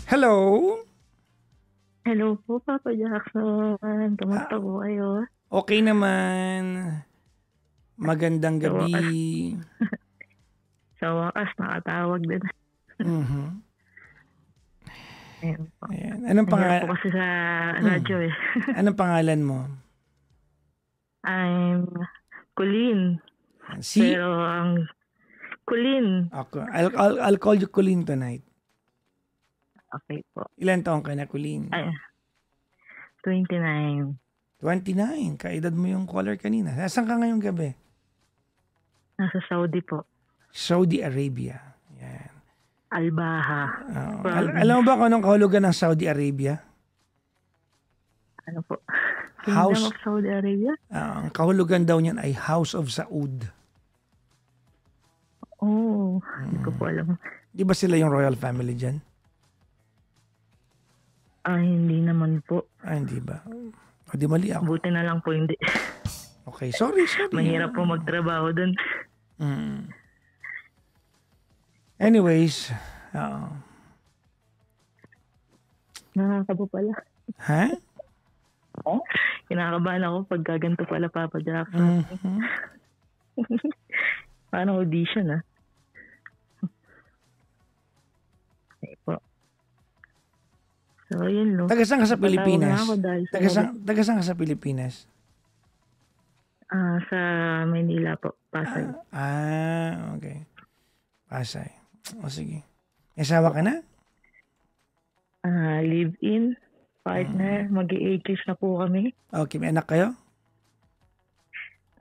Hello? Hello po, Papa Jackson. Kamusta po kayo? Okay naman. Magandang Sa wakas, gabi. sa wakas nakatawag din. Mhm. Ayun po. Ayan. Nangyari po kasi sa radyo eh. Anong pangalan mo? I'm Colleen. Si? Pero ang Colleen. Ako. I'll call you Colleen tonight. Okay po. Ilan taong ka na, Colleen? Ay, 29. 29. Kaedad mo yung caller kanina. Nasaan ka ngayong gabi? Nasa Saudi po. Saudi Arabia. Yan. Albaha. Alam mo ba kung anong kahulugan ng Saudi Arabia? Ano po? House. Kingdom of Saudi Arabia? Ang kahulugan daw niyan ay House of Saud. Oh, hindi ko po alam. Di ba sila yung royal family dyan? Hindi naman po. Hindi ba? O di mali ako. Buti na lang po hindi. Okay, sorry. Mahirap po magtrabaho dun. Anyways, Nakakabo pala. ha? Kinakabahan ako pag gaganto pala, Papa Jackson. Parang audition Okay po. So, yun no. Taga saan ka sa Pilipinas? Taga saan ka sa Pilipinas? sa Manila po, Pasay. Okay. Pasay. O sige. May asawa ka na? Live-in, partner, mag-i-8 years na po kami. Okay, may anak kayo?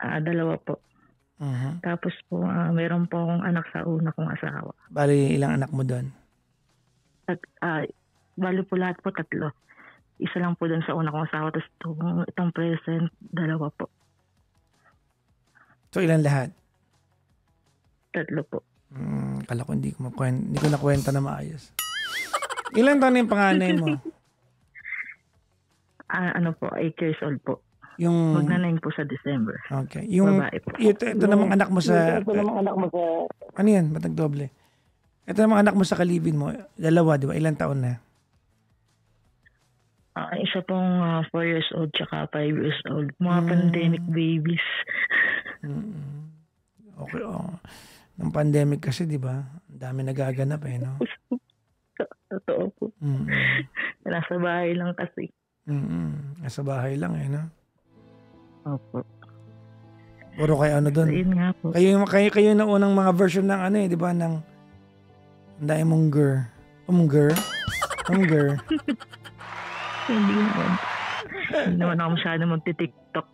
2 po. Tapos po, meron po akong anak sa una kong asawa. Bali, ilang anak mo doon? Bali po lahat po 3. Isa lang po doon sa una kong asawa. Tapos itong present, 2 po. So, ilan lahat? 3 po. Kala ko hindi ko nakwenta na maayos. Ilan taon na yung panganay mo? Ano po, 8 years old po. Yung Magna-9 po sa December. Okay. Yung babae po. ito namang anak mo sa ano yan? Ba't nagdoble? Ito namang anak mo sa kalibin mo. 2, di ba? Ilang taon na? Isa pong 4 years old tsaka 5 years old. Mga pandemic babies. Okay. Nung pandemic kasi, di ba? Ang dami nagaganap no? Totoo po. Nasa bahay lang kasi. Nasa bahay lang no? Opo. Puro kayo doon. So, yun nga po. Kayo na unang mga version ng di ba? Ng Diamonger. Unger. Hindi naman. Hindi naman ako masyado magti-TikTok.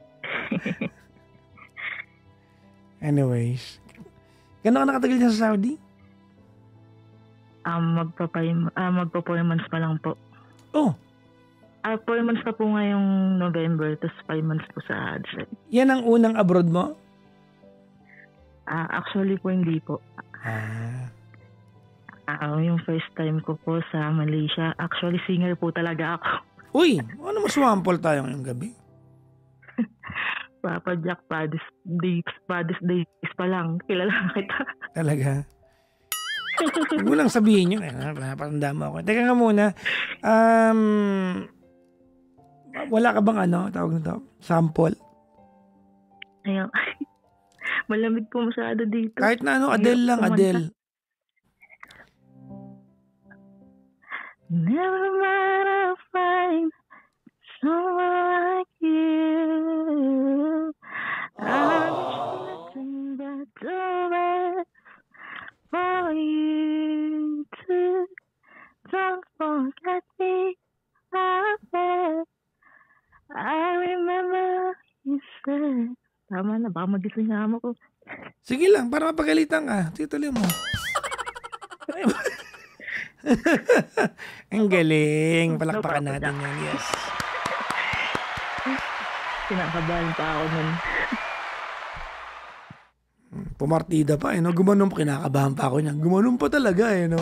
Anyways. Gano'n ka nakatagal dyan sa Saudi? Magpa-4 months pa lang po. Oh. 4 months pa po ngayong November, tapos 5 months po sa Hajj. Yan ang unang abroad mo? Actually po, hindi po. Yung first time ko po sa Malaysia, actually singer po talaga ako. Uy, ano maswampol tayo ngayong gabi? Papa Jack, Paddy's Days pa lang. Kilala na kita. Talaga? Huwag mo lang sabihin yun. Napatanda mo ako. Teka nga muna. Wala ka bang tawag nito? Sample? Ayun. Malamig po masyado dito. Kahit na Adele lang, Adele. Never mind, I'll find someone like you. I'm nothing but the best for you to don't forget me. I remember you said. Tama na, baka magising nga mo ko. Sige lang, para mapagalitan ka. Tituloy mo. Ang galing. Palakpakan natin yan. Yes. Kinakabahan pa ako nun. Pumartida pa no? Gumanon pa. Kinakabahan pa ako niyan. Gumanon pa talaga no?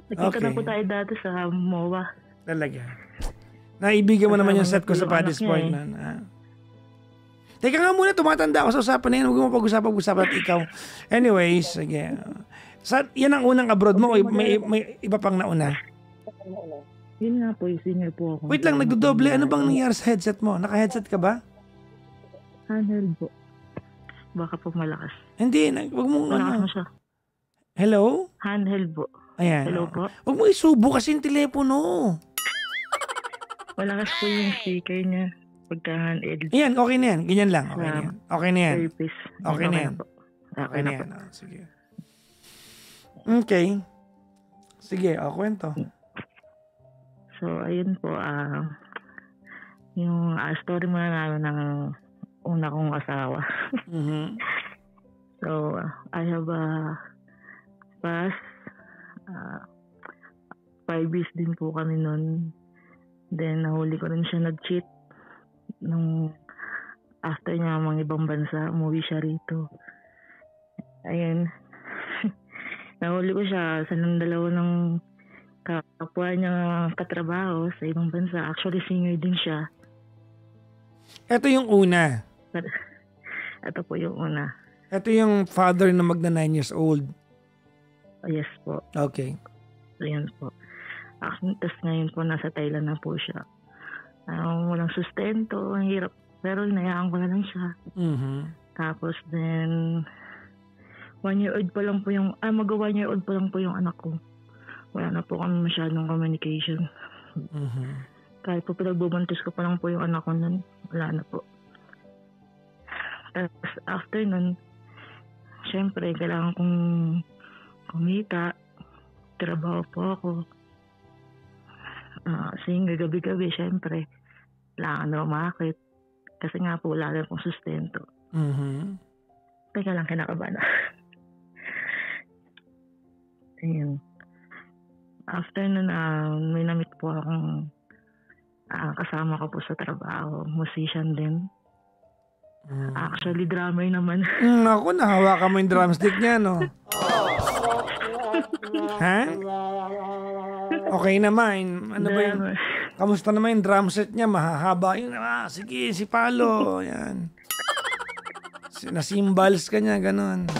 Nakita na po tayo dati sa MOA. Talaga. Naibigan mo naman yung set ko sa Paddy's Point na. Teka nga muna, tumatanda ako sa usapan na yan. Huwag mo pag-usapan at ikaw. Anyways, sige. Yan ang unang abroad mo o may iba pang nauna? Yun nga po, yung senior po ako. Wait lang, nagdodoble. Ano bang nangyari sa headset mo? Naka-headset ka ba? Handheld po. Baka po malakas. Hindi, wag mong Malakas mo siya. Hello? Handheld po. Ayan. Hello po. Huwag mo isubo kasi yung telepono. Malakas po yung speaker niya. Pagka handheld. Ayan, okay na yan. Ganyan lang. Okay na yan. Okay na yan. Earpiece. Okay na yan. Okay na po. Sige. Okay. Sige, kwento. So, ayun po. Yung story muna namin ng una kong asawa. Mm-hmm. So, I have past 5 years din po kami nun. Then, nahuli ko rin siya nag-cheat. Nung after niya mga ibang bansa, umuwi siya rito. Ayun. Nahuli ko siya sa dalawa ng kapwa niya katrabaho sa ibang bansa. Actually, singer din siya. Ito yung una. Ito po yung una. Ito yung father na magna 9 years old. Yes po. Okay. So, yun po. Tapos ngayon po, nasa Thailand na po siya. Walang sustento, ang hirap. Pero inayaan ko na lang siya. Mm-hmm. Tapos then, 1 year old pa lang po yung, mag-1 year old pa lang po yung anak ko. Wala na po kami masyadong communication. Mm-hmm. Kahit po pinagbubuntis ko pa lang po yung anak ko nun, wala na po. Tapos after nun, syempre, kailangan kong kumita. Trabaho po ako. Singer gabi-gabi, syempre. Kailangan na umakit. Kasi nga po, wala rin pong sustento. Mm-hmm. Teka lang, kinakabahan. Ayun. After nun, may namit po akong kasama ko po sa trabaho. Musician din. Actually, drummer naman. Ako, nahawakan mo yung drumstick niya, no? Ha? Okay naman. Ano ba yung... Kamusta naman yung drum set niya? Mahahaba yun. Sige, si Palo. Yan. Nasimbals ka niya, ganun.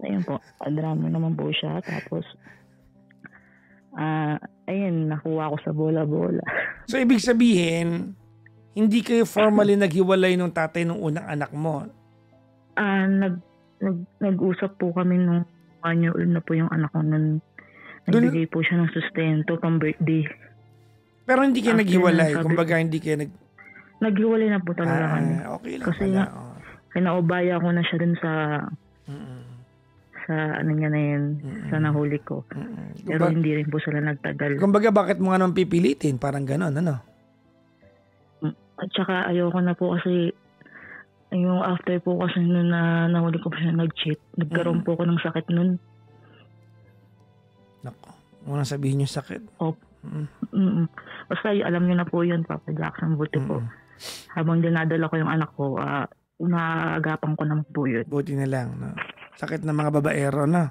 Ayun po. Drummer naman po siya. Tapos, ayun, nakuha ko sa bola-bola. So, ibig sabihin, hindi kayo formally naghiwalay nung tatay nung unang anak mo? Nag-usap po kami nung 1 year old na po yung anak ko nun. Nagbigay po siya ng sustento pang birthday. Pero hindi kayo naghiwalay? Kumbaga hindi kayo naghiwalay na po talaga kami. Okay lang kasi pala. kinaubaya ko na siya dun sa ano niya na yun, sa nahuli ko. Pero hindi rin po sila nagtagal. Kumbaga bakit mo nga naman pipilitin? Parang gano'n, ano? At saka ayoko na po kasi yung after po kasi nun na nahuli ko pa siya nag-cheat, nagkaroon po ako ng sakit nun. Nako, huwag nang sabihin yung sakit. Basta alam niyo na po yun, Papa Jackson, buti po. Habang dinadala ko yung anak ko, naagapan ko naman po yun. Buti na lang, no? Sakit ng mga babaero, no?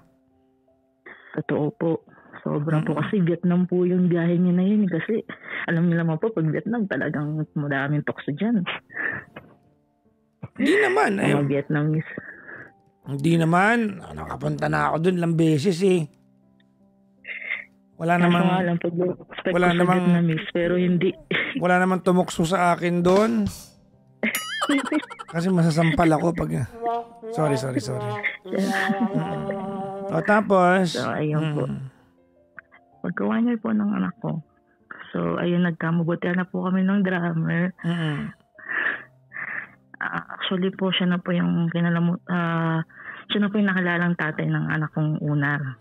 Totoo po. Sobrang po kasi Vietnam po yung biyahe niya na yun. Kasi alam niyo naman po, pag Vietnam talagang madaming tukso dyan. Hindi naman. Mga Vietnamese. Hindi naman. Nakapunta na ako dun lang beses eh. Wala namang wala namang Vietnamese, pero hindi. Wala namang tumukso sa akin doon. Kasi masasampal ako pag Sorry. O tapos so ayun po. Pagka 1 year po ng anak ko. So ayun, nagkamabutihan na po kami ng drummer. Actually po siya na po yung siya na po yung nakilalang tatay ng anak kong una.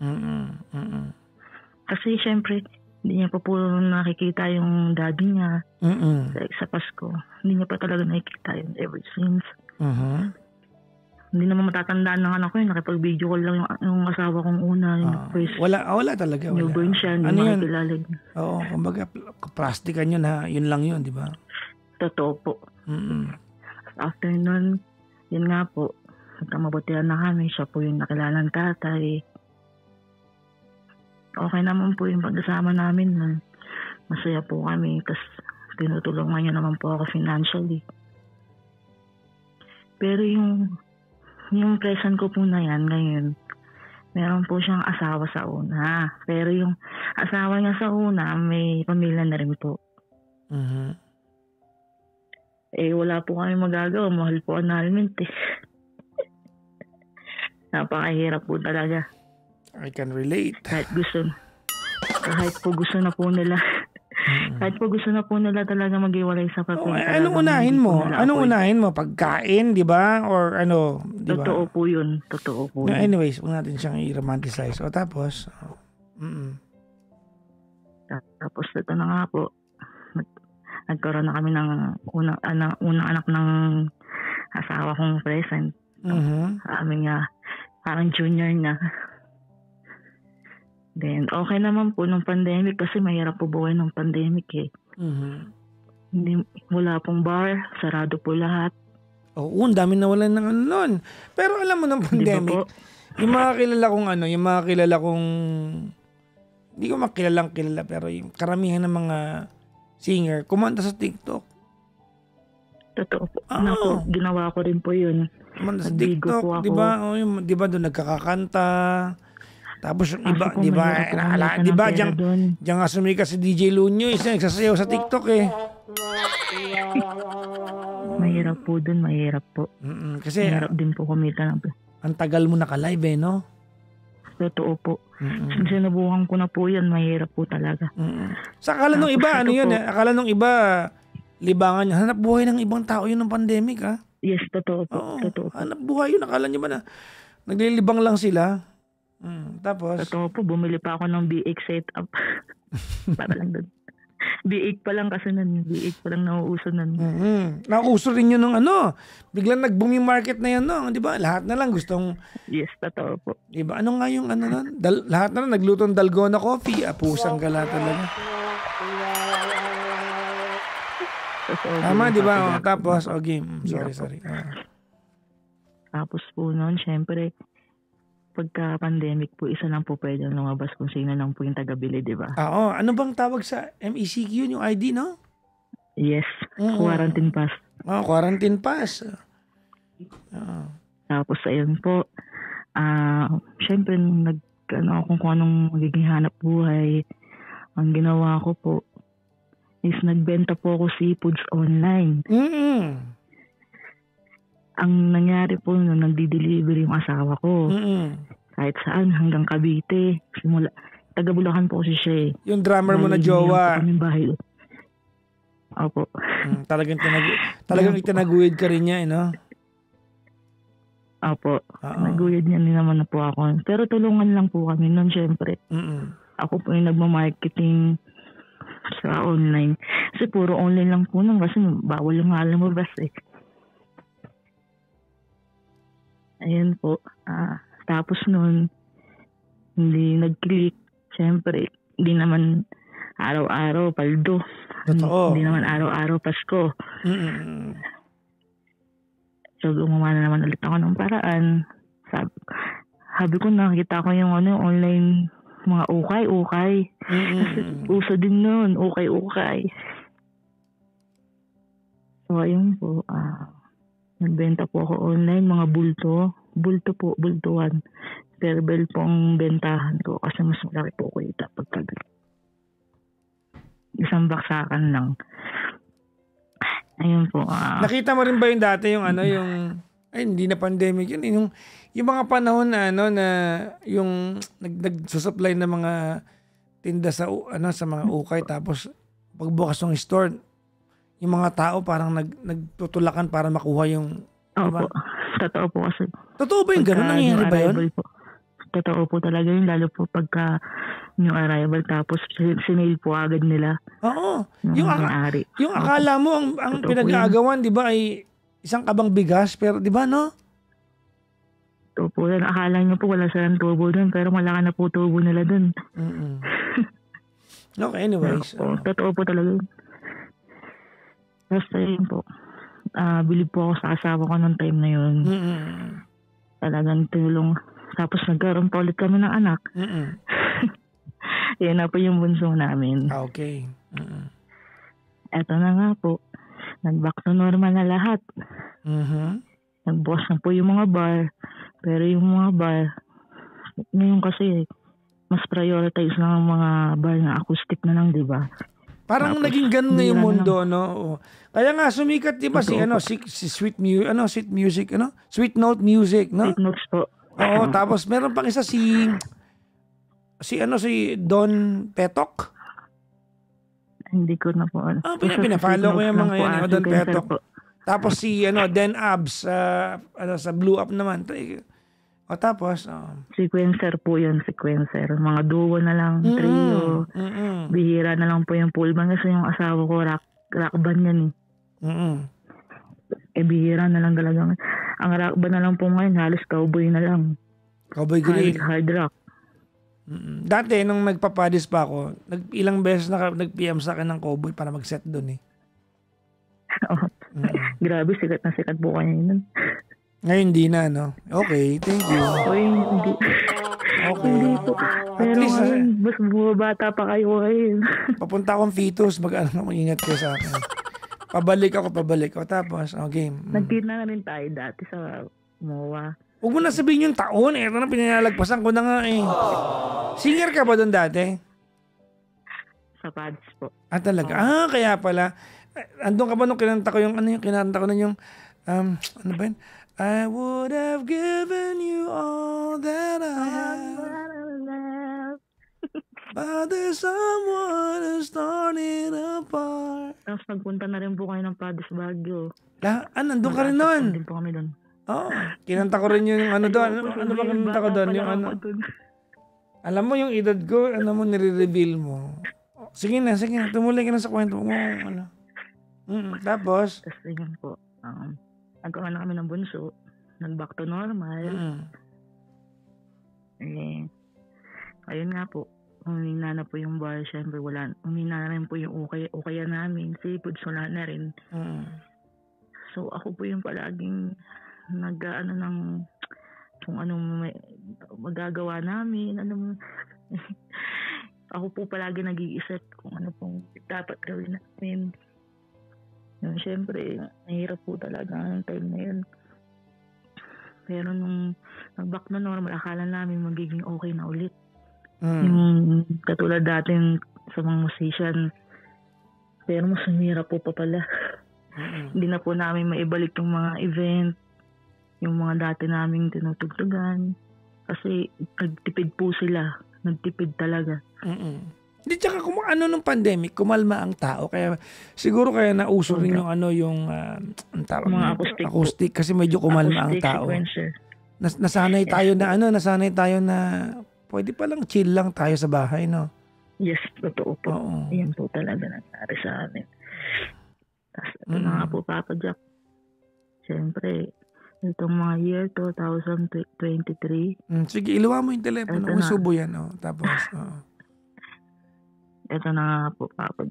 Kasi syempre, hindi niya pa po nakikita yung daddy niya sa Pasko. Hindi niya pa talaga nakikita yun ever since. Hindi naman matatandaan ng anak ko yun. Nakipag-video call lang yung asawa kong una. Yung first. Wala talaga. Newborn siya. Hindi makikilala. Oo, kumbaga, plastikan yun ha. Yun lang yun, di ba? Totoo po. After nun, yun nga po, nagkamabutihan na kami. Siya po yung nakilalang tatay. Okay naman po yung pagkasama namin nun. Masaya po kami. Tapos tinutulungan niya naman po ako financially. Pero yung yung present ko po na yan ngayon, meron po siyang asawa sa una. Pero yung asawa niya sa una, may pamilya na rin po. Wala po kami magagawa. Mahal po annulment eh. Napakahirap po talaga. I can relate. Kahit po gusto na po nila. Kahit po gusto na po nila talaga mag-iwalay sa papel. Anong unahin mo? Pagkain, di ba? Or ano? Diba? Totoo po yun. Anyways, huwag natin siyang i-romanticize. O tapos? Tapos ito na nga po. Nagkaroon na kami ng unang anak ng asawa kong present. Aming parang junior na. Then, okay naman po nung pandemic kasi mahirap po buhay nung pandemic eh. Wala pong bar, sarado po lahat. Oo, ang dami nawalan ng ano nun. Pero alam mo nung pandemic, yung mga kilala kong, hindi ko makilalang kilala, pero yung karamihan ng mga singer, kumanta sa TikTok. Totoo po. Ginawa ko rin po yun. Kumanta sa TikTok, di ba? Di ba doon nagkakakanta? Tapos yung iba, di ba, diyan nga sumikat si DJ Lunyo, isa nagsasayaw sa TikTok eh. Mahirap po dun, mahirap po. Kasi mahirap din po kumita ng. Ang tagal mo naka-live eh, no? Totoo po. Sinubukan ko na po yan, mahirap po talaga. Sa akala nung iba, akala nung iba, libangan niya. Hanap buhay ng ibang tao yun ng pandemic, ha? Yes, totoo po. Totoo po. Hanap buhay yun, akala niyo ba na naglilibang lang sila? Tapos? Totoo po, bumili pa ako ng BX setup. Para lang doon. BX pa lang kasi nun. BX pa lang nauuso nun. Nauuso rin yun ng biglang nag-booming market na yan, no? Di ba? Lahat na lang gustong... Yes, totoo po. Di ba? Ano nga yung nun? Lahat na lang nagluto ng dalgona coffee. Pusang gala talaga. Tama, di ba? Tapos, game. Sorry. Tapos po nun, syempre, pagka-pandemic po, isa lang po pwede lumabas kung sino lang po yung taga-bili, di ba? Oo. Ano bang tawag sa MECQ, yung ID, no? Yes. Quarantine pass. Quarantine pass. Tapos, ayun po. Syempre, kung anong magiging hanap buhay, ang ginawa ko po is nagbenta po ako seafoods online. Ang nangyari po nung nagdi-deliver yung asawa ko. Kahit saan, hanggang Cavite. Taga Bulacan po kasi siya eh. Yung drummer mo na jowa. Bahay. Opo. Talagang itinaguyod ka rin niya, no? Opo. Naguyod niya din naman na po ako. Pero tulungan lang po kami nun, syempre. Ako po yung nagmamarketing sa online. Kasi puro online lang po nun kasi bawal yung alam mo basta eh. Ayun po. Tapos nun, hindi nag-click. Siyempre, hindi naman araw-araw paldo. Totoo. Hindi naman araw-araw Pasko. So, gumawa na naman ulit ako ng paraan. Sabi ko, nakita ko yung online mga ukay. Kasi uso din nun, ukay. So, ayun po. Nagbenta po ako online, mga bulto. Bulto po, bultuan. Perbel po ang bentahan ko kasi mas malaki po ko ita pagka isang baksakan lang. Ayun po. Nakita mo rin ba yung dati yung hindi na pandemic yun. Yung mga panahon na na yung nagsusupply ng mga tinda sa mga ukay tapos pagbukas ng store, yung mga tao parang nagtutulakan para makuha yung... Opo. Totoo po kasi. Totoo ba yung gano'n? Nangyayari ba yun? Totoo po talaga yun. Lalo po pagka yung arrival tapos sinail po agad nila. Oo. Yung akala mo ang pinag-aagawan, di ba, ay isang kabang bigas. Pero di ba, no? Totoo po yan. Akala nyo po wala silang tubo dun pero malaki na po tubo nila dun. Okay, anyways. Totoo po talaga yun. Basta yun po. Bilib po ako sa asawa ko ng time na yun. Talagang tulong. Tapos nagkaroon pa ulit kami ng anak. Yan na po yung bunso namin. Okay. Eto na nga po. Nag-back to normal na lahat. nagbukas na po yung mga bar. Pero yung mga bar, ngayon kasi, mas prioritize na ang mga bar na acoustic na lang, di ba? Parang Tapos, naging ganun ngayong bihira na mundo, lang. no? Oo. Kaya nga sumikat 'di ba si Totoo po. Sweet Music, Sweet Note Music, no? Take notes po. Oo, tapos meron pang isa si Don Petok. Hindi ko na po. Pinafollow ko yung mga yun, Don Sequencer Petok. po. Tapos si Den Abs sa Blue Up naman. O tapos Sequencer po yun, sequencer. Mga duo na lang, trio. Bihira na lang po yung full band. Kasi yung asawa ko, rock band yan bihira na lang talaga. Ang rock band na lang po ngayon, halos cowboy na lang. Cowboy Grill. Hard rock. Dati, nung nagpapadis pa ako, ilang beses nag-PM sa akin ng cowboy para mag-set doon eh. Grabe, sikat na sikat po kayo nun. Ngayon di na, no? Okay, thank you. Uy, hindi. Okay. Hindi po. Pero At least, ngayon, mas bumabata pa kayo ngayon. papunta akong fetus, mag-ingat kayo sa akin. Pabalik ako. Tapos, game. Nagkita na rin tayo dati sa MOA. Huwag mo na sabihin yung taon. Ito na, pinalagpasan ko na nga eh. Singer ka ba doon dati? Sa Pads po. Talaga? Kaya pala. Andun ka ba nung kinanta ko kinanta ko na yung, ano ba yun? I would have given you all that I have. But there's someone who's torn it apart. Tapos nagpunta na rin po kayo ng Pads Baguio. Nandun ka rin nun. Nandun po kami doon. Oo. Kinanta ko rin yung doon. Ano ba kinanta ko doon? Yung alam mo yung edad ko, nire-reveal mo. Sige na. Tumuloy ka na sa kwento mo. Tapos? Tapos yun po. Nagkaroon na kami ng bunso. Nag-back to normal. Ayun nga po. Humina na po yung bar. Siyempre humina na rin po yung ukaya namin. Seafood, wala na rin. So ako po yung palaging nag-ano ng kung anong magagawa namin. Ako po palagi nag-iisip kung ano pong dapat gawin namin. Siyempre, nahirap po talaga ang time na yun. Pero nung nag-back na normal, akala namin magiging okay na ulit. Yung katulad dating sa mga musician. Pero mas mahirap po pa pala. Hindi na po namin maibalik yung mga event, yung mga dati naming tinutugtugan. Kasi nagtipid po sila. Nagtipid talaga. Hindi, tsaka nung pandemic, kumalma ang tao. Kaya siguro nauso rin yung mga acoustic kasi medyo kumalma ang tao. Nasanay tayo na pwede palang chill lang tayo sa bahay, no? Yes, totoo po. Oo. Yan po talaga nangyari sa amin. Tapos ito na nga po, Papa Jack. Siyempre, itong mga year 2023. Sige, iluwa mo yung telepono. Usubo yan, Tapos, Ito na nga po, Papa.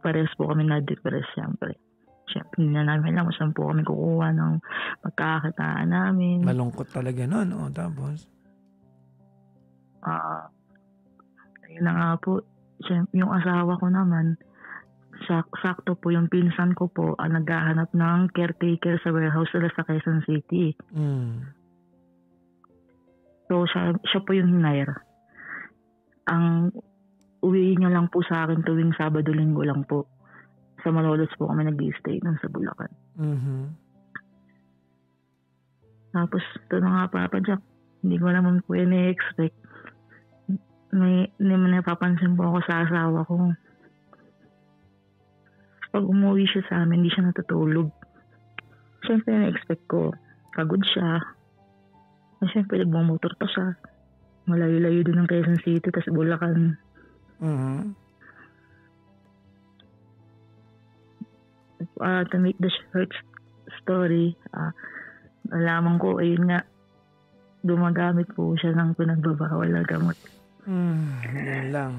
Parehas po kami na-depress, siyempre. Siyempre, hindi na namin alam kung saan po kami kukuha ng pagkakakitaan namin. Malungkot talaga nun, tapos? Ayun na nga po. Siyempre, yung asawa ko naman, sakto po yung pinsan ko po, naghahanap ng caretaker sa warehouse nila sa Quezon City. So, siya po yung hinire. Ang uwi niya lang po sa akin tuwing Sabado-Linggo lang po. Sa Malolos po kami nag-i-stay nun sa Bulacan. Tapos, ito na nga, Papa Jack. Hindi ko naman po ini-expect. Hindi man napapansin po ako sa asawa ko. Pag umuwi siya sa amin, hindi siya natutulog. Siyempre, na-expect ko, pagod siya. Siyempre, nagmamotor pa siya. Malayo-layo din ng Quezon City, tapos Bulacan. To make the short story, nalaman ko, ayun nga, gumagamit po siya ng pinagbabawal na gamot. Yan lang.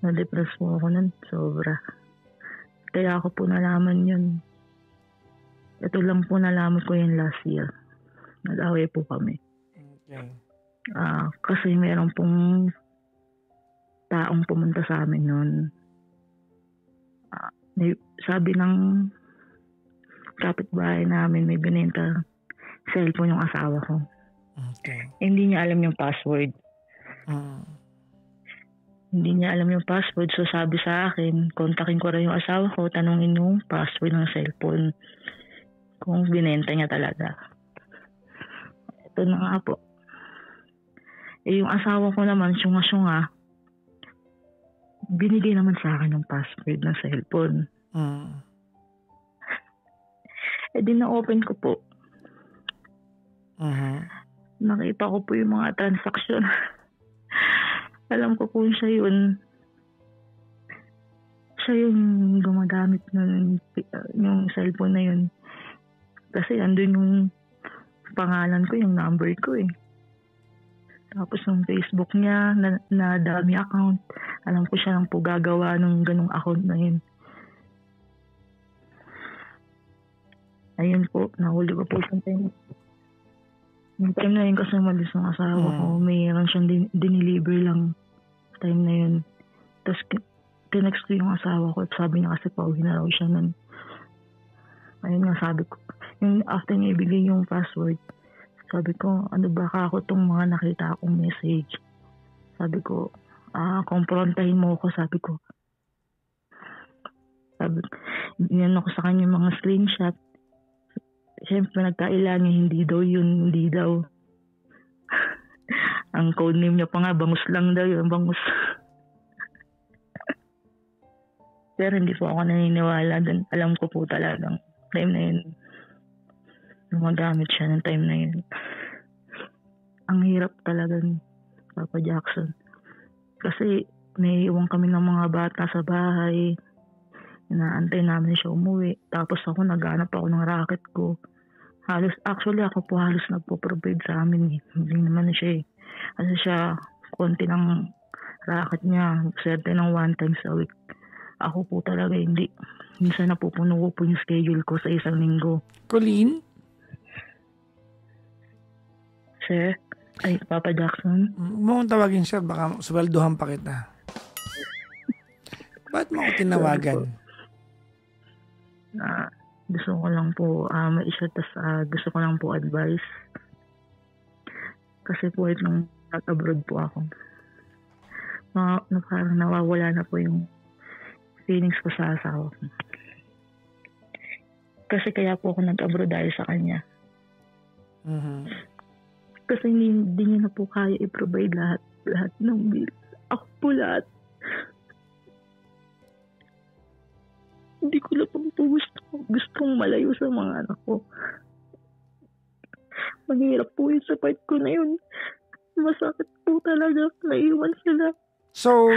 Na-depress po ako nun, sobra. Kaya ako po nalaman yun. Ito lang po nalaman ko yun last year. Nag-away po kami. Okay. Kasi meron pong taong pumunta sa amin nun. kapitbahay namin may binenta cellphone yung asawa ko. Okay. Hindi niya alam yung password. Mm. Hindi niya alam yung password. So sabi sa akin, kontakin ko rin yung asawa ko, tanungin yung password ng cellphone. Kung binenta niya talaga. Ito na nga po. Yung asawa ko naman, syunga-syunga, binigay naman sa akin yung password ng cellphone. Di na-open ko po. Nakita ko po yung mga transaksyon. Alam ko kung siya yun. Siya yung gumagamit ng yung cellphone na yun. Kasi andun yung pangalan ko, yung number ko eh. Tapos yung Facebook niya, na dami account. Alam ko siya lang po gagawa ng ganong account na yun. Ayun po, nahuli ko po yung time. Yung time na yun kasi malis ng asawa ko, mayroon siyang diniliver lang time na yun. Tapos tinext ko yung asawa ko at sabi niya kasi pauwi na raw siya nun. Ayun nga sabi ko, yung after niya ibigay yung password, sabi ko, ano ba ako itong mga nakita akong message? Sabi ko, komprontahin mo ako, sabi ko. Yan ako sa kanya mga screenshot. Siyempre, nagkaila niya, hindi daw yun, hindi daw. Ang code name niya pa nga, bangus lang daw yun, bangus. Pero hindi po ako naniniwala dun. Alam ko po talagang time na yun, gumagamit siya ng time na yun. Ang hirap talaga ni Papa Jackson. Kasi naiiwan kami ng mga bata sa bahay. Inaantay namin siya umuwi. Tapos ako naghanap ako ng racket ko. Actually ako po halos nagpo-provide sa amin. Hindi naman siya eh. Kasi siya, konti ng racket niya. Swerte ng 1 times a week. Ako po talaga hindi. Minsan napupuno ko po yung schedule ko sa isang linggo. Colleen? Sir? Ay, Papa Jackson? Mong tawagin siya, baka sweldohan pa kita. Ba't mo ako tinawagan? Gusto ko lang po ma-share, gusto ko lang po advice. Kasi po nung nag-abroad po ako, parang nawawala na po yung feelings ko sa asawa ko. Kasi kaya po ako nag-abroad dahil sa kanya. Kasi hindi niya na po kaya i-provide lahat ng bills. Ako po lahat. Hindi ko na po gustong malayo sa mga anak ko. Mahirap po yun sa part ko na yun. Masakit po talaga. Naiwan sila. So,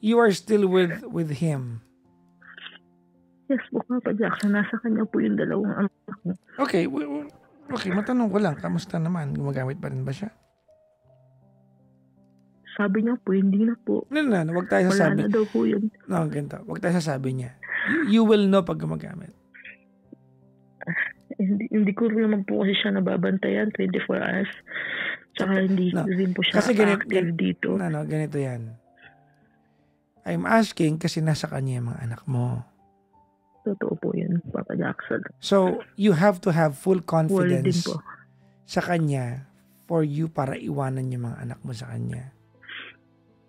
you are still with him? Yes po, Papa Jackson. Nasa kanya po yung 2 anak ko. Okay. Okay, matanong ko lang. Kamusta naman? Gumagamit pa rin ba siya? Sabi niya po, hindi na po. No. Huwag tayo sasabi. Wala na daw po yun. No, ganito. Huwag tayo sasabi niya. You will know pag gumagamit. Hindi ko rin naman po kasi siya nababantayan 24 hours. Tsaka hindi rin po siya active dito. Ganito yan. I'm asking kasi nasa kanya yung mga anak mo. Totoo po yun, Papa Jackson. So, you have to have full confidence po sa kanya for you para iwanan yung mga anak mo sa kanya.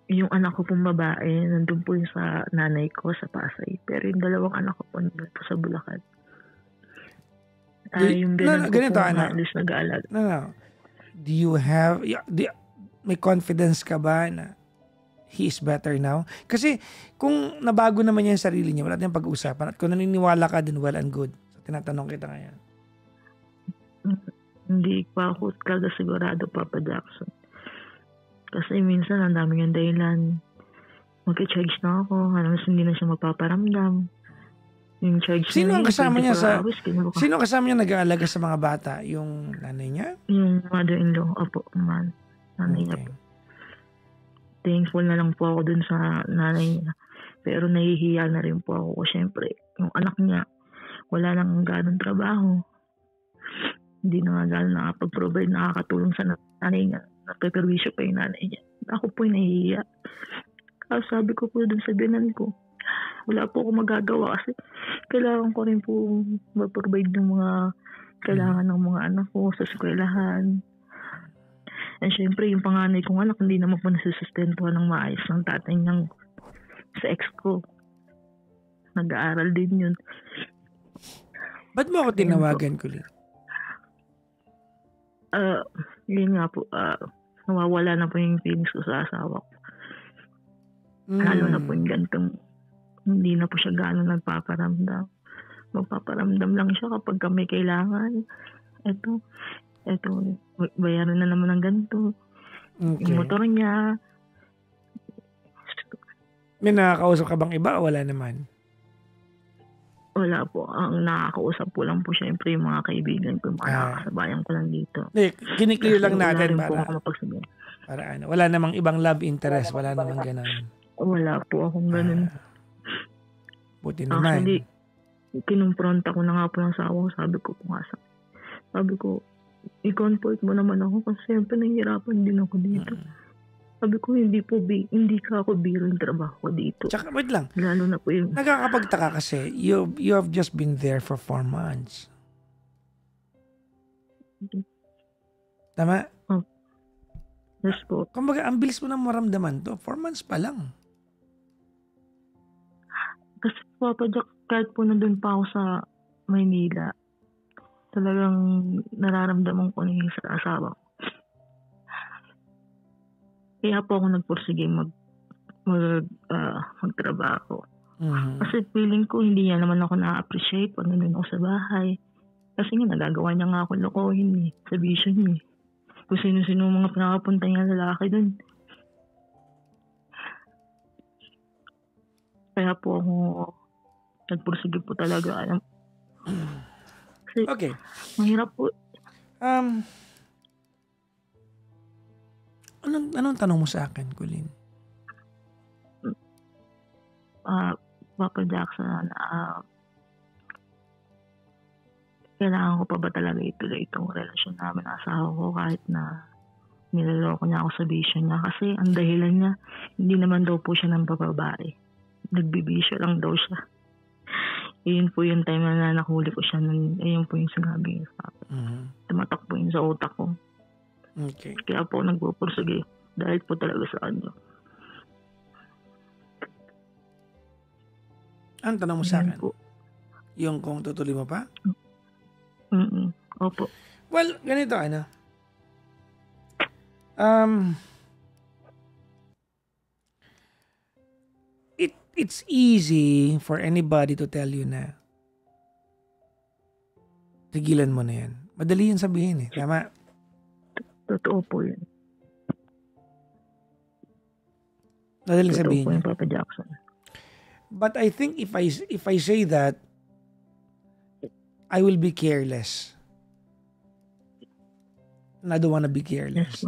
Yung anak ko pong babae, nandun po yung sa nanay ko sa Pasay. Pero yung 2 anak ko po nandun po sa Bulacan. Yung binan ko po halos nag-aalag. No. Do you have, may confidence ka ba na he is better now? Kasi kung nabago naman niya yung sarili niya, wala tayong pag-uusapan. At kung naniniwala ka din, well and good. So, tinatanong kita ngayon. Hindi pa ako sigurado, Papa Jackson. Kasi minsan, ang dami yung dahilan. Mag-charge na ako. Hindi na siya magpaparamdam. Yung charge Sino ang kasama niya Sino kasama niya nag-aalaga sa mga bata? Yung nanay niya? Yung mother-in-law. Opo, nanay niya po. Thankful na lang po ako dun sa nanay niya. Pero nahihiya na rin po ako. Siyempre, yung anak niya, wala nang ganong trabaho. Hindi na nga gano'n nakapag-provide, nakakatulong sa nanay niya. Nagpe-perwisyo pa yung nanay niya. Ako po yung nahihiya. Sabi ko po dun sa binan ko, wala po akong magagawa kasi kailangan ko rin po ma-provide ng mga kailangan ng mga anak ko sa eskwelahan. And syempre, yung panganay kong anak, hindi naman po nasusustentuhan ng maayos ng tatay niyang sa ex ko. Nag-aaral din yun. Ba't mo ako tinawagan, Colleen? Yun nga po, nawawala na po yung feelings ko sa asawa ko. Lalo na po yung gantong, hindi na po siya gano'n nagpaparamdam. Magpaparamdam lang siya kapag kami kailangan. Ito, bayaran na naman ng ganito. Okay. Yung motor niya. May nakakausap ka bang iba o wala naman? Wala po. Ang nakakausap po lang po syempre yung mga kaibigan ko, mga nakakasabayan ko lang dito. Kiniklear lang natin wala rin po ako mapagsabihan. Para ano, wala namang ibang love interest, wala namang ganun. Wala po akong ganun. Buti naman. Actually, kinumpronta ko na nga po ng asawa ko. Sabi ko, i-comfort mo naman ako kasi siyempre nahihirapan din ako dito. Sabi ko, hindi ka ako biro yung trabaho ko dito. Tsaka, wait lang. Lalo na po yung... Nagkakapagtaka kasi, you have just been there for 4 months. Tama? Oh. Yes po. Kumbaga, ang bilis mo nang maramdaman to. 4 months pa lang. Kasi Papa Jack, kahit po nandun pa ako sa Maynila, talagang nararamdaman ko na yung sa asawa ko. Kaya po ako nagpursige magtrabaho. Kasi feeling ko hindi niya naman ako na-appreciate pag nandun ako sa bahay. Kasi nga nagagawa niya nga ako lokohin sa vision niya. Kung sino-sino mga pinakapunta niya lalaki dun. Kaya po ako nagpursige po talaga. Kasi okay. Mahirap po. Anong tanong mo sa akin, Colleen? Papa Jackson, kailangan ko pa ba talaga ituloy itong relasyon namin ng asawa ko kahit na niloloko niya ako sa vision niya? Kasi ang dahilan niya, hindi naman daw po siya ng bababae. Nagbibisyo lang daw siya. Yun po yung time na nakahuli ko siya. Ayun po yung sinabi niya sa akin. Tumatak po yun sa utak ko. Okay. Kaya po nagpupursige dahil po talaga sa kanya. Ang tanong mo sa akin? Po. Yung kung tutuloy mo pa? Opo. Well, ganito it's easy for anybody to tell you na tigilan mo na yan. Madali yan sabihin eh. Tama? Totoo po yun. Madali sabihin po yun, Papa Jackson. But I think if I say that, I will be careless. And I don't want to be careless. Yes,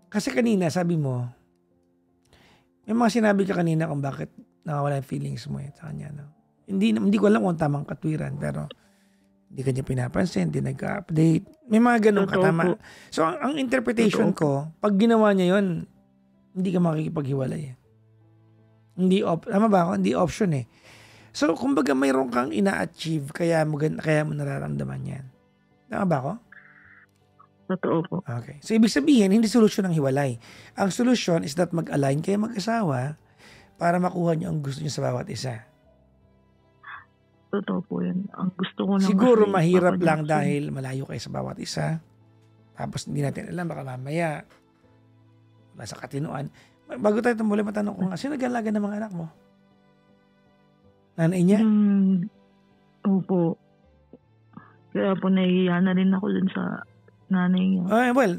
kasi kanina, sabi mo, may mga sinabi ka kanina kung bakit nakawala yung feelings mo sa kanya. No? Hindi ko alam kung tamang katwiran, pero hindi ka niya pinapansin, hindi nagka-update. May mga ganun katama. So, ang interpretation ko, pag ginawa niya yon, hindi ka makikipaghiwalay. Tama ba ako? Hindi option eh. So, kumbaga mayroon kang ina-achieve, kaya mo nararamdaman yan. Tama ba ako? Totoo po. Okay. So, ibig sabihin, hindi solusyon ng hiwalay. Ang solusyon is that mag-align kayo mag-asawa para makuha niyo ang gusto niyo sa bawat isa. Totoo po yun. Ang gusto ko lang siguro mahirap lang dahil malayo kayo sa bawat isa. Tapos hindi natin alam, baka mamaya nasa katinuan. Bago tayo tumuli, matanong ko nga, sino nag-alaga ng mga anak mo? Nanay niya? Opo. Kaya po nahihiya na rin ako dun sa nanay niya. Well,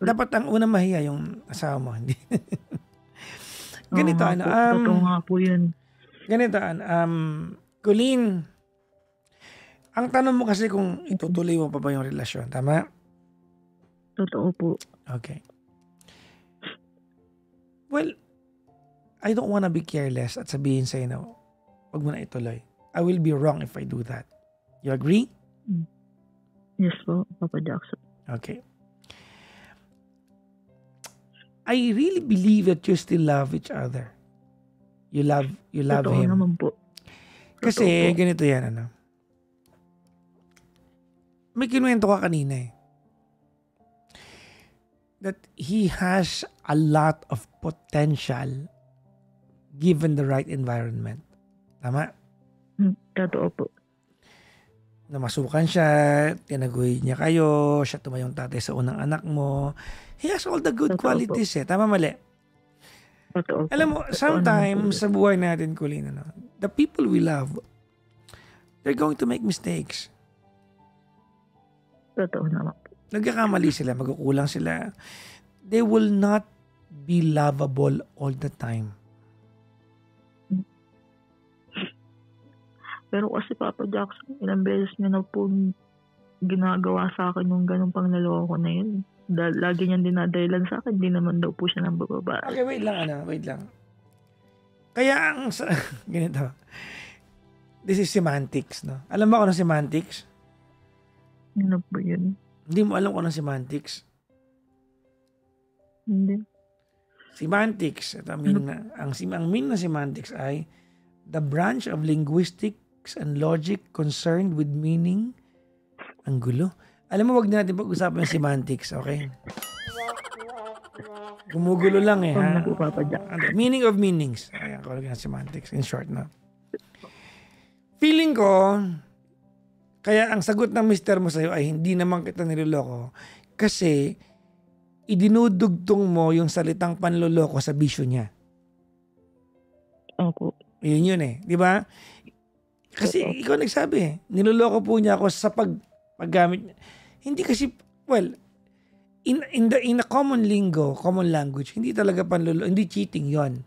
dapat ang unang mahiya yung asawa mo. Hindi. Ganito, totoo nga po yun. Ganito, Colleen, ang tanong mo kasi kung itutuloy mo pa ba yung relasyon, tama? Totoo po. Okay. Well, I don't wanna be careless at sabihin sa'yo na wag mo na ituloy. I will be wrong if I do that. You agree? Yes po, Papa Jackson. Okay. I really believe that you still love each other. You love Totoo him. naman po. Kasi Totoo po. ganito yan, may kinuwento ka kanina that he has a lot of potential given the right environment. Tama? Totoo po. Namasukan siya, tinaguhin niya kayo, siya tumayong tatay sa unang anak mo. He has all the good Totoo qualities Tama, mali? Totoo po. Alam mo, Totoo sometimes naman po. sa buhay natin, Colleen, the people we love, they're going to make mistakes. Totoo naman po. Nagkakamali sila, magkukulang sila. They will not be lovable all the time. Pero kasi Papa Jackson, ilang beses niya na po ginagawa sa akin yung ganong pangloloko na yun. Lagi niyang dinadahilan sa akin, di naman daw po siya ng babae. Okay, wait lang. Kaya ang ganito. This is semantics, no? Alam mo kung ano semantics? Ano po yun? Hindi mo alam kung ano semantics? Hindi. Semantics, ito ang meaning ang meaning ng semantics ay the branch of linguistics and logic concerned with meaning. Ang gulo. Alam mo, wag na natin pag-usapan yung semantics, okay? Gumugulo lang ha? Meaning of meanings. Ayan, kung ano semantics, in short, no? Feeling ko, kaya ang sagot ng mister mo sa'yo ay hindi naman kita niloloko kasi idinudugtong mo yung salitang panloloko sa bisyo niya. Opo. Yun di ba? Kasi ikaw nagsabi, niloloko po niya ako sa paggamit niya. Hindi kasi, well, in a common lingo, common language, hindi talaga panloloko, hindi cheating yon.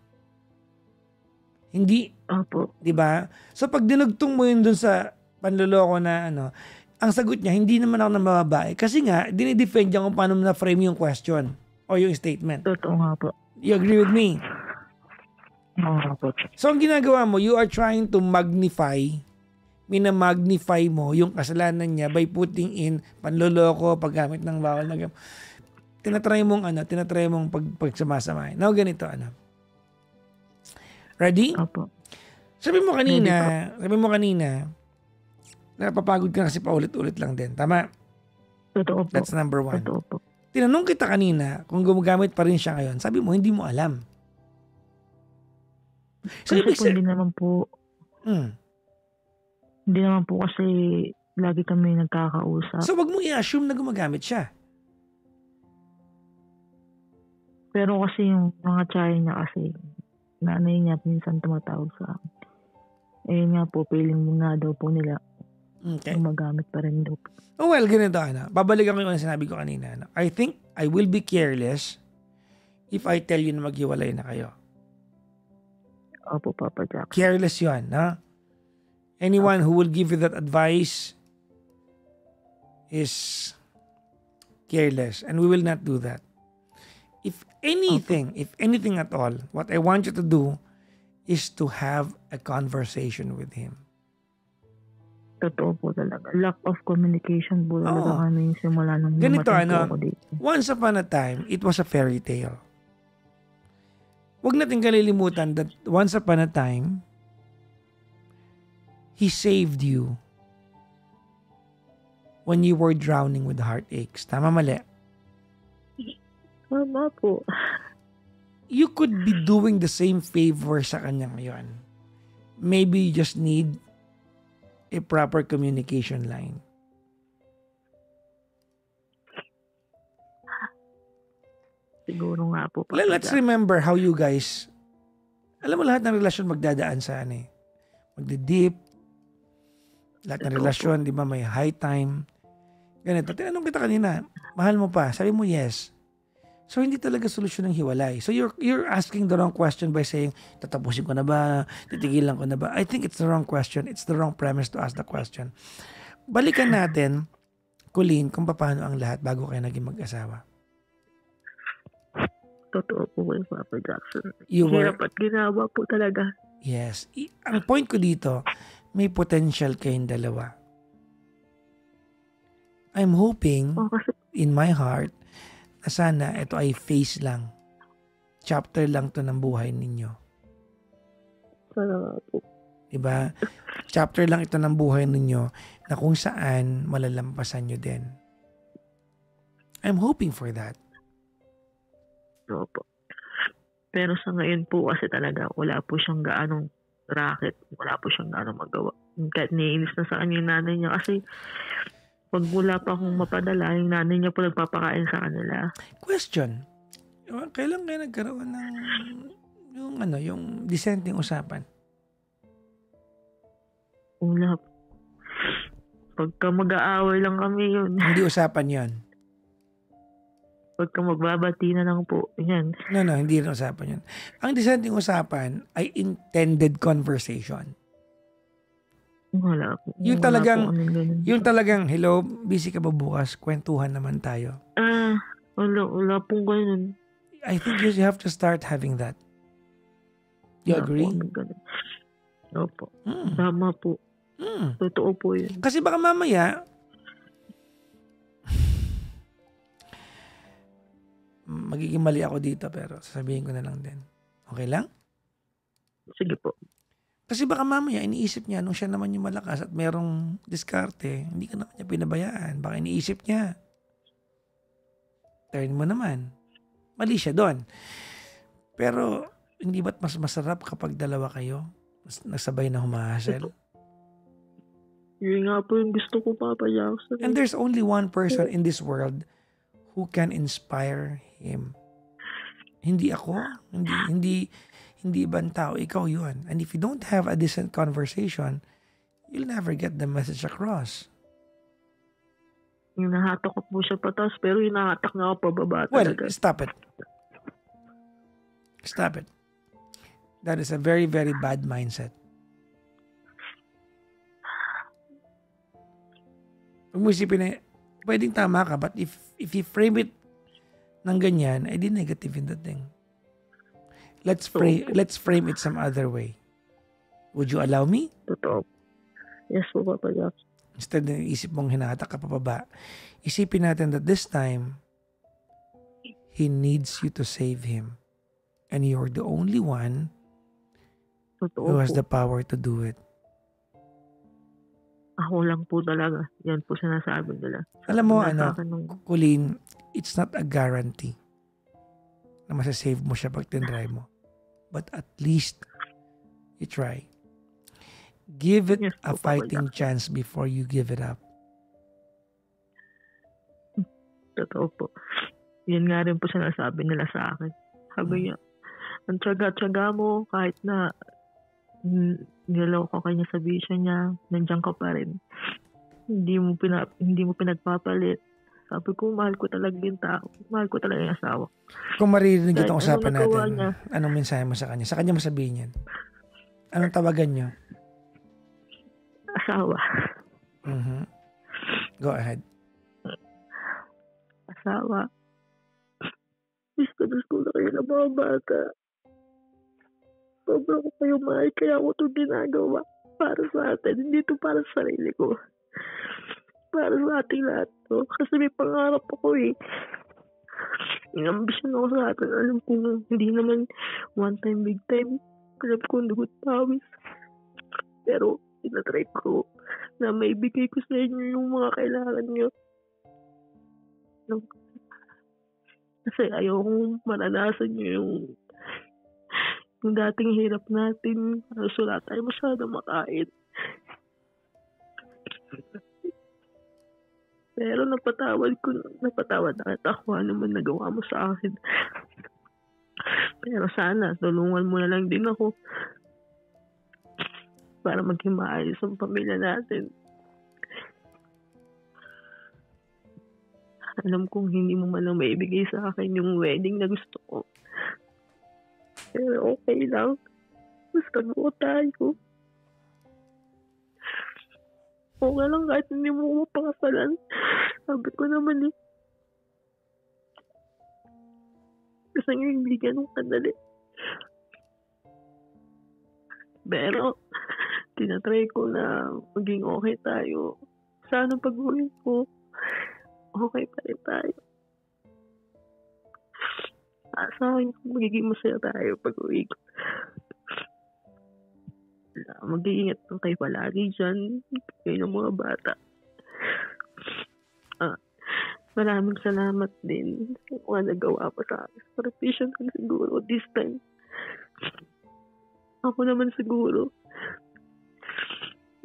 Hindi, Opo. di ba? So pag dinugtong mo yun dun sa panloloko na ang sagot niya, hindi naman ako na mababae. Kasi nga, dinidefend niya kung paano na-frame yung question o yung statement. Totoo nga po. You agree with me? Oo nga po. So, ang ginagawa mo, you are trying to minamagnify mo yung kasalanan niya by putting in panloloko, paggamit ng bawal na tinatry mong pagsamasamahin. Now, ganito, Ready? Opo. Sabi mo kanina, napapagod ka kasi paulit-ulit lang din. Tama? Totoo po. That's number one. Totoo po. Tinanong kita kanina kung gumagamit pa rin siya ngayon. Sabi mo, hindi mo alam. So, Kasi po hindi naman po, hindi naman po kasi lagi kami nagkakausap. So, wag mo i-assume na gumagamit siya. Pero kasi yung mga tsaya niya kasi, nanay niya minsan tumatawag sa akin. Eh nga po, feeling mo nga daw po nila. Okay. Gumagamit pa rin daw po. Oh, well, ganito, babalikan ko yung sinabi ko kanina. I think I will be careless if I tell you na maghiwalay na kayo. Opo, Papa Jack. Careless yun, Anyone who will give you that advice is careless. And we will not do that. If anything at all, what I want you to do is to have a conversation with him. Totoo po talaga. Lack of communication po talaga kami simula nung ganito, ako dito. Once upon a time, it was a fairy tale. Huwag natin kalilimutan that once upon a time, he saved you when you were drowning with heartaches. Tama, mali? Tama po. You could be doing the same favor sa kanya ngayon. Maybe you just need a proper communication line. Siguro nga po. Let's remember how you guys, alam mo lahat ng relasyon magdadaan sa magdidip, lahat ng relasyon, di ba, may high time. Ganito, tinanong kita kanina, mahal mo pa? Sabi mo yes. So, hindi talaga solusyon ng hiwalay. So, you're asking the wrong question by saying, tatapusin ko na ba? Titigilan ko na ba? I think it's the wrong question. It's the wrong premise to ask the question. Balikan natin, Colleen, kung paano ang lahat bago kayo naging mag-asawa. Totoo po kayo, Papa Jackson. Hirap at ginawa po talaga. Yes. Ang point ko dito, may potential kayong dalawa. I'm hoping, in my heart, na sana ito ay phase lang. chapter lang to ng buhay ninyo. Sana nga po. Diba? Chapter lang ito ng buhay ninyo na kung saan malalampasan nyo din. I'm hoping for that. Opo. Pero sa ngayon po kasi talaga wala po siyang gaanong racket. Wala po siyang gaanong magawa. Kahit naiinis na sa kanya yung nanay niya kasi pag wala pa akong mapadala, yung nanay niya po nagpapakain sa kanila. Question. Kailan kayo nagkaroon ng yung dissenting usapan? Wala. Pagka mag-aaway lang kami yun. Hindi usapan yon. Pagka magbabati na lang po. Yan. No, hindi rin usapan yun. Ang dissenting usapan ay intended conversation. Wala po. Yung talagang, hello, busy ka ba bukas? Kwentuhan naman tayo. Wala pong ganun. I think you have to start having that. You agree? Opo. Tama po. Totoo po yun. Kasi baka mamaya, magiging mali ako dito pero sasabihin ko na lang din. Okay lang? Sige po. Kasi baka mamaya iniisip niya nung siya naman yung malakas at merong diskarte, hindi ka naman niya pinabayaan. Baka iniisip niya. Turn mo naman. Mali siya doon. Pero hindi ba't mas masarap kapag dalawa kayo? Nagsabay na humahasel? Yun nga po yung gusto ko, Papa Jackson. And there's only one person in this world who can inspire him. Hindi ako. Hindi ibang tao. Ikaw yun. And if you don't have a decent conversation, you'll never get the message across. Hinahatak ko po siya patas, pero hinahatak nga ako pababa Well, talaga. stop it. Stop it. That is a very, very bad mindset. Huwag mo isipin na, pwedeng tama ka, but if you frame it ng ganyan, ay di negative in the thing. Let's frame it some other way. Would you allow me? Totoo. Yes po, Papa Jackson. Instead na isip mong hinahatak ka pababa, isipin natin that this time, he needs you to save him. And you're the only one who has the power to do it. Ako lang po talaga. Yan po sinasabi nila. Alam mo, Colleen, it's not a guarantee na masasave mo siya pag tinry mo. But at least, you try. Give it a fighting chance before you give it up. Totoo po. Yan nga rin po sinasabi nila sa akin. Sabi niya, ang tsaga-tsaga mo kahit na niloko ka niya sa bisyo niya, nandiyan ka pa rin. Hindi mo pinagpapalit. Sabi ko, mahal ko talaga yung tao. Mahal ko talaga yung asawa. Kung maririnig itong usapan natin, anong mensahe mo sa kanya? Sa kanya mo sabihin yan? Anong tawagan niyo? Asawa. Mm-hmm. Go ahead. Asawa. Gusto na kayo ng mga bata. Sobrang ko kayo mahal, kaya ako ito ginagawa para sa atin. Hindi ito para sa sarili ko. Para sa ating lahat to. Kasi may pangarap ako eh. May ambisyon ako sa atin. Alam ko hindi naman one time, big time. Alam ko dugot pawis. Pero tinatry ko na maibigay ko sa inyo yung mga kailangan nyo. Kasi ayokong maranasan nyo yung dating hirap natin. Kasi wala tayo masyado makain. Pero napatawad na kita kung ano man nagawa mo sa akin. Pero sana, tulungan mo na lang din ako para maging maayos ang pamilya natin. Alam kong hindi mo man lang maibigay sa akin yung wedding na gusto ko. Pero okay lang. Basta buo tayo. Okay lang kahit hindi mo mapakasalan. Sabi ko naman eh. Kasi nga bigyan ng kadali. Pero, tinatry ko na maging okay tayo. Sana pag-uwi ko, okay pa rin tayo. Asahan ko magiging masaya tayo pag uwi ko. Mag-iingat po kayo palagi dyan. Kayo ng mga bata. Maraming salamat din sa mga nagawa pa sa akin. Parang ko siguro this time. Ako naman siguro.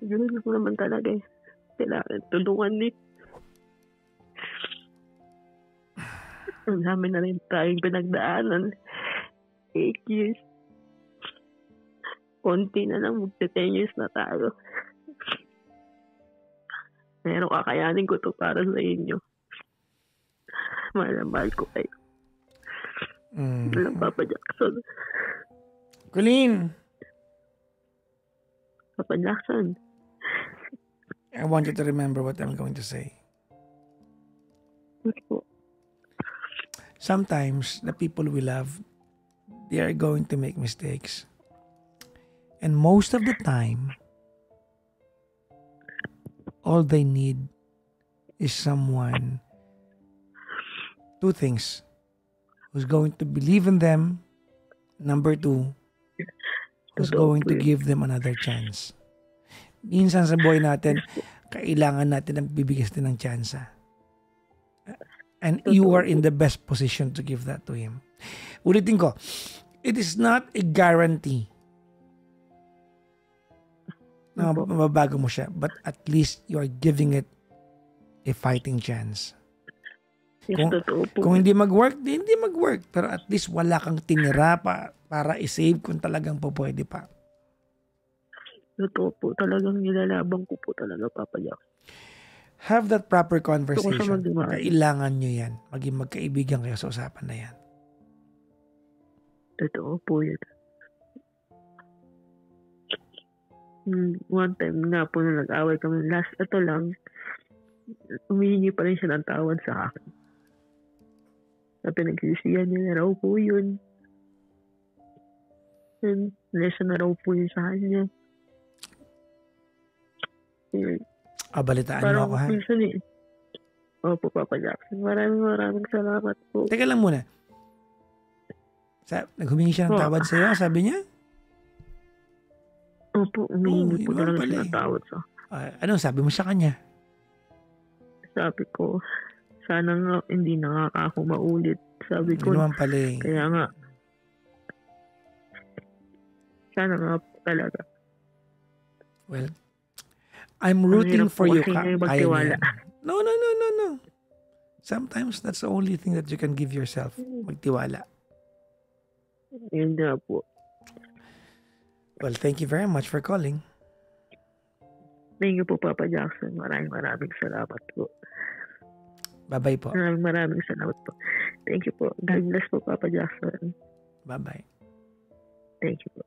Ganun ako naman talaga eh. Kailangan tulungan ni. Ang dami na rin tayong pinagdaanan. 8 years. Konti na lang, magte-10 years na tayo. Pero kakayanin ko to para sa inyo. Mahal na mahal ko kayo. Walang Papa Jackson. Colleen! Papa Jackson. I want you to remember what I'm going to say. Sometimes, the people we love, they are going to make mistakes. And most of the time, all they need is someone, two things, who's going to believe in them. Number two, who's going to give them another chance. Minsan sa buhay natin, kailangan natin ng bibigyan din ng tsansa. And you are in the best position to give that to him. Ulitin ko, it is not a guarantee na mababago mo siya, but at least you are giving it a fighting chance. Kung hindi mag-work, hindi mag-work. Pero at least wala kang tinira para i-save kung talagang po pwede pa. Totoo po. Talagang nilalabang ko po talaga, Papa Jack. Have that proper conversation. Kailangan nyo yan. Maging magkaibigan kayo sa usapan na yan. Totoo po yun. One time nga po na nag-away kami. Ito lang, humihingi pa rin siya ng tawad sa akin. Na pinagsisiyan niya na raw po yun. And lesson na raw po yun sa kanya. Balitaan mo ako, ha? Minsan eh. Opo, Papa Jackson. Maraming salamat po. Teka lang muna. Naghumingi siya ng tawad sa'yo, sabi niya? Opo, humingi po talaga siya ng tawad sa. Anong sabi mo sa kanya? Sabi ko, sana nga hindi na nga ako maulit. Sabi ko, naman pala eh. Kaya nga, sana nga po talaga. Well, I'm rooting for you. No. Sometimes that's the only thing that you can give yourself. Magtiwala. Yun na po. Well, thank you very much for calling. Thank you po, Papa Jackson. Maraming salamat po. Bye-bye po. Maraming salamat po. Thank you po. God bless po, Papa Jackson. Bye-bye. Thank you po.